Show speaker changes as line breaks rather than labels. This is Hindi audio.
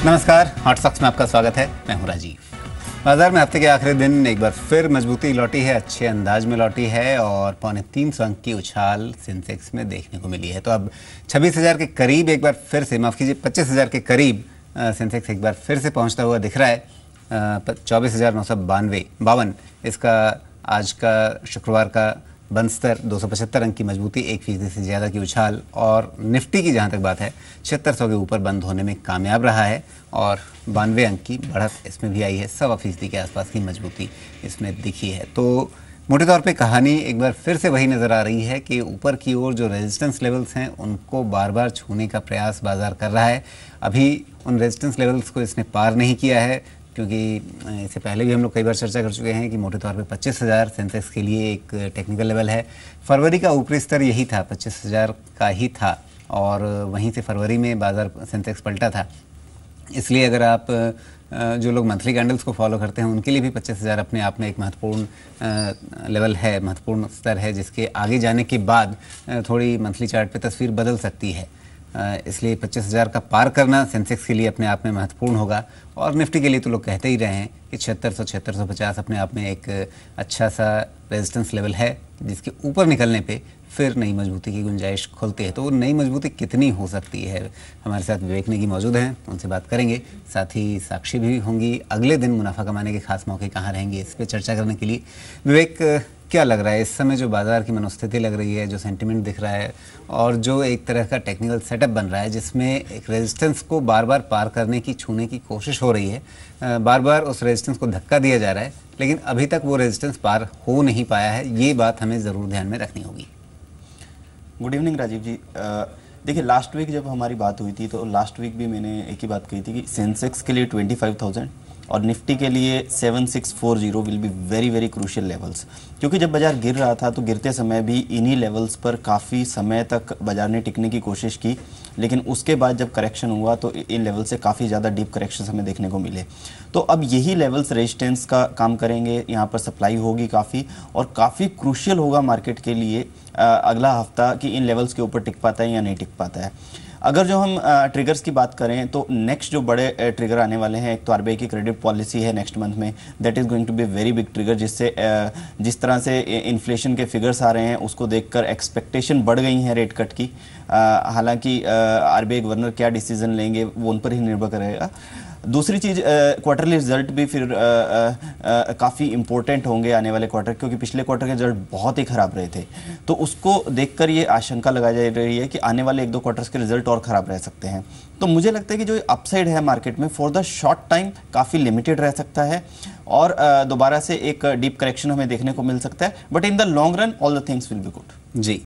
नमस्कार, हॉट स्टॉक्स में आपका स्वागत है। मैं हूं राजीव। बाजार में हफ्ते के आखिरी दिन एक बार फिर मजबूती लौटी है, अच्छे अंदाज में लौटी है और 3.25 अंक की उछाल सेंसेक्स में देखने को मिली है। तो अब 26,000 के करीब एक बार फिर से, माफ़ कीजिए 25,000 के करीब सेंसेक्स एक बार फिर से पहुंचता हुआ दिख रहा है। 24,952 इसका आज का शुक्रवार का बंद स्तर 275 अंक की मजबूती, 1% से ज़्यादा की उछाल। और निफ्टी की जहाँ तक बात है 7600 के ऊपर बंद होने में कामयाब रहा है और 92 अंक की बढ़त इसमें भी आई है। 1.25% के आसपास की मजबूती इसमें दिखी है। तो मोटे तौर पे कहानी एक बार फिर से वही नज़र आ रही है कि ऊपर की ओर जो रेजिस्टेंस लेवल्स हैं उनको बार बार छूने का प्रयास बाजार कर रहा है। अभी उन रेजिस्टेंस लेवल्स को इसने पार नहीं किया है, क्योंकि इससे पहले भी हम लोग कई बार चर्चा कर चुके हैं कि मोटे तौर पे 25,000 सेंसेक्स के लिए एक टेक्निकल लेवल है। फरवरी का ऊपरी स्तर यही था, 25,000 का ही था और वहीं से फरवरी में बाजार सेंसेक्स पलटा था। इसलिए अगर आप जो लोग मंथली कैंडल्स को फॉलो करते हैं उनके लिए भी 25,000 अपने आप में एक महत्वपूर्ण लेवल है, महत्वपूर्ण स्तर है, जिसके आगे जाने के बाद थोड़ी मंथली चार्ट पे तस्वीर बदल सकती है। इसलिए 25,000 का पार करना सेंसेक्स के लिए अपने आप में महत्वपूर्ण होगा। और निफ्टी के लिए तो लोग कहते ही रहे हैं कि 7600 7650 अपने आप में एक अच्छा सा रेजिस्टेंस लेवल है, जिसके ऊपर निकलने पे फिर नई मजबूती की गुंजाइश खुलती है। तो वो नई मजबूती कितनी हो सकती है? हमारे साथ विवेक नेगी मौजूद हैं, उनसे बात करेंगे। साथ ही साक्षी भी होंगी। अगले दिन मुनाफा कमाने के खास मौके कहाँ रहेंगे, इस पर चर्चा करने के लिए। विवेक, क्या लग रहा है इस समय जो बाजार की मनोस्थिति लग रही है, जो सेंटिमेंट दिख रहा है और जो एक तरह का टेक्निकल सेटअप बन रहा है जिसमें एक रेजिस्टेंस को बार बार पार करने की, छूने की कोशिश हो रही है, बार बार उस रेजिस्टेंस को धक्का दिया जा रहा है, लेकिन अभी तक वो रेजिस्टेंस पार हो नहीं पाया है, ये बात हमें ज़रूर ध्यान में रखनी होगी।
गुड इवनिंग राजीव जी। देखिए, लास्ट वीक जब हमारी बात हुई थी तो लास्ट वीक भी मैंने एक ही बात कही थी कि सेंसेक्स के लिए 25,000 और निफ्टी के लिए 7640 will be very very crucial levels. क्योंकि जब बाजार गिर रहा था तो गिरते समय भी इन्हीं लेवल्स पर काफ़ी समय तक बाजार ने टिकने की कोशिश की, लेकिन उसके बाद जब करेक्शन हुआ तो इन लेवल से काफ़ी ज़्यादा डीप करेक्शन हमें देखने को मिले। तो अब यही लेवल्स रेजिस्टेंस का काम करेंगे, यहाँ पर सप्लाई होगी काफ़ी और काफ़ी क्रूशियल होगा मार्केट के लिए अगला हफ्ता कि इन लेवल्स के ऊपर टिक पाता है या नहीं टिक पाता है। अगर जो हम ट्रिगर्स की बात करें तो नेक्स्ट जो बड़े ट्रिगर आने वाले हैं, एक तो आरबीआई की क्रेडिट पॉलिसी है नेक्स्ट मंथ में, that is going to be very big trigger, जिससे जिस तरह से इन्फ्लेशन के फिगर्स आ रहे हैं उसको देखकर एक्सपेक्टेशन बढ़ गई हैं रेट कट की। हालांकि आरबीआई गवर्नर क्या डिसीजन लेंगे वो उन पर ही निर्भर करेगा। दूसरी चीज़, क्वार्टरली रिजल्ट भी फिर काफ़ी इंपॉर्टेंट होंगे आने वाले क्वार्टर, क्योंकि पिछले क्वार्टर के रिजल्ट बहुत ही ख़राब रहे थे। तो उसको देखकर ये आशंका लगाई जा रही है कि आने वाले 1-2 क्वार्टर्स के रिजल्ट और ख़राब रह सकते हैं। तो मुझे लगता है कि जो अपसाइड है मार्केट में फॉर द शॉर्ट टाइम काफ़ी लिमिटेड रह सकता है और दोबारा से एक डीप करेक्शन हमें देखने को मिल सकता है, but in the long run all the things will be good.
Ji.